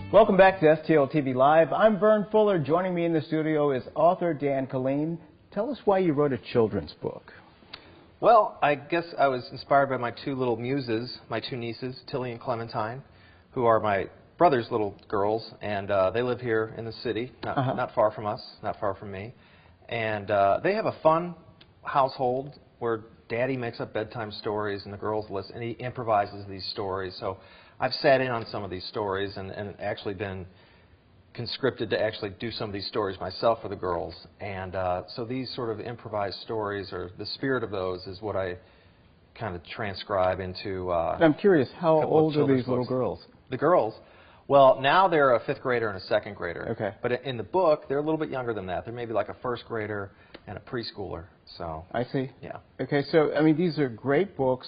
Welcome back to STL TV Live. I'm Vern Fuller. Joining me in the studio is author Dan Killeen. Tell us why you wrote a children's book. Well, I guess I was inspired by my two little muses, my two nieces, Tillie and Clementine, who are my brother's little girls, and they live here in the city, not far from us, not far from me. And they have a fun household where Daddy makes up bedtime stories and the girls listen, and he improvises these stories. So I've sat in on some of these stories and actually been conscripted to actually do some of these stories myself for the girls. And so these sort of improvised stories, or the spirit of those, is what I kind of transcribe into I'm curious, how old are these little girls? The girls? Well, now they're a 5th grader and a 2nd grader. Okay. But in the book, they're a little bit younger than that. They're maybe like a 1st grader and a preschooler. So I see. Yeah. Okay, so I mean, these are great books.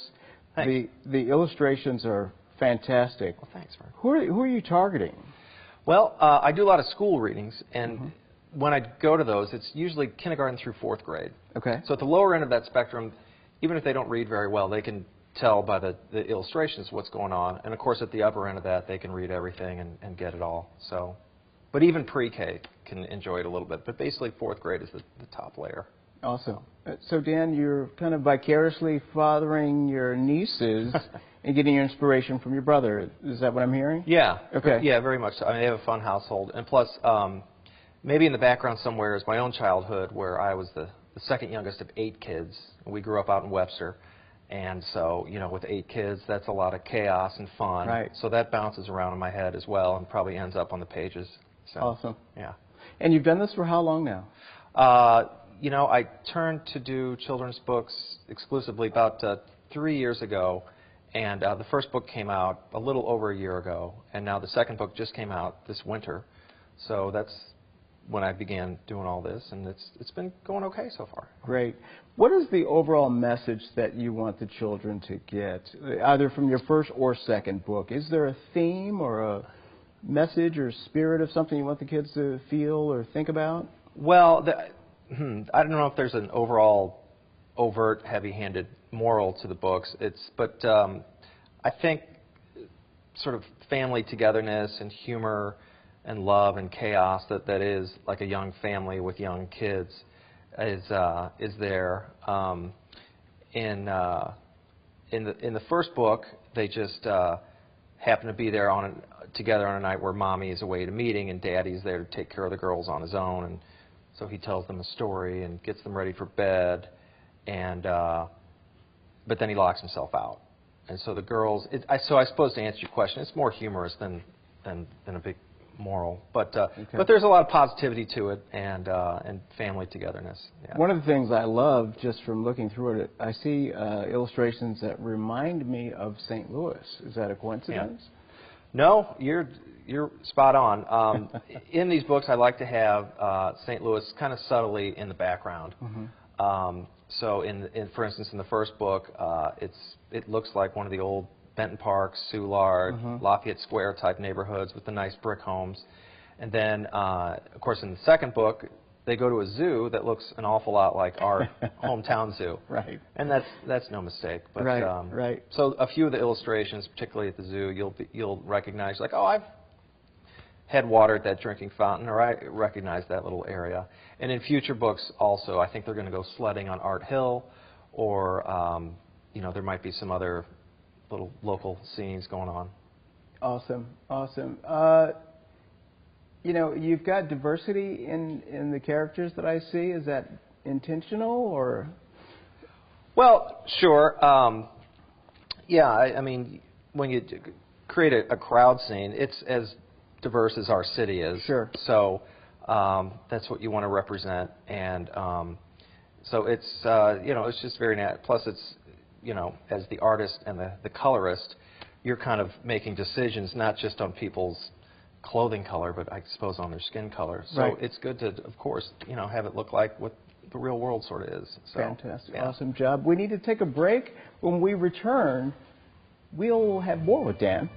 Thanks. The illustrations are fantastic. Well, thanks, Vern. Who are you targeting? Well, I do a lot of school readings, and when I go to those, it's usually kindergarten through 4th grade. Okay. So at the lower end of that spectrum, even if they don't read very well, they can tell by the illustrations what's going on. And of course, at the upper end of that, they can read everything and get it all. So, but even pre-K can enjoy it a little bit. But basically, 4th grade is the top layer. Awesome. So Dan, you're kind of vicariously fathering your nieces and getting your inspiration from your brother. Is that what I'm hearing? Yeah. Okay. Yeah, very much so. I mean, they have a fun household. And plus, maybe in the background somewhere is my own childhood, where I was the 2nd youngest of 8 kids. We grew up out in Webster. And so, you know, with 8 kids, that's a lot of chaos and fun. Right. So that bounces around in my head as well and probably ends up on the pages. So, awesome. Yeah. And you've done this for how long now? You know, I turned to do children's books exclusively about 3 years ago. And the first book came out a little over a year ago. And now the second book just came out this winter. So that's when I began doing all this, and it's been going okay so far. Great. What is the overall message that you want the children to get, either from your first or second book? Is there a theme or a message or spirit of something you want the kids to feel or think about? Well, I don't know if there's an overall overt, heavy-handed moral to the books. But I think sort of family togetherness and humor and love and chaos that is like a young family with young kids is there. In the first book, they just happen to be there together on a night where Mommy is away at a meeting and Daddy's there to take care of the girls on his own, and so he tells them a story and gets them ready for bed, and but then he locks himself out. And so the girls, so I suppose to answer your question, it's more humorous than a big moral, but there's a lot of positivity to it and family togetherness. Yeah. One of the things I love just from looking through it, I see illustrations that remind me of St. Louis. Is that a coincidence? Yeah. No, you're spot on. In these books, I like to have St. Louis kind of subtly in the background. So, for instance, in the first book, it looks like one of the old Benton Park, Soulard, Lafayette Square type neighborhoods with the nice brick homes. And then, of course, in the second book, they go to a zoo that looks an awful lot like our hometown zoo. Right. And that's no mistake. But, right. So a few of the illustrations, particularly at the zoo, you'll recognize, like, oh, I've had water at that drinking fountain, or I recognize that little area. And in future books also, I think they're going to go sledding on Art Hill, or you know, there might be some other little local scenes going on. Awesome, awesome. You know, you've got diversity in the characters that I see. Is that intentional, or? Well, sure. Yeah, I mean, when you create a crowd scene, it's as diverse as our city is. Sure. So that's what you want to represent, and so it's you know, it's just very natural. Plus, it's, you know, as the artist and the colorist, you're kind of making decisions not just on people's clothing color, but I suppose on their skin color. So right. It's good to, of course, you know, have it look like what the real world sort of is. So, fantastic, yeah. Awesome job. We need to take a break. When we return, we'll have more with Dan.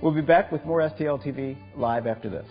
We'll be back with more STL TV Live after this.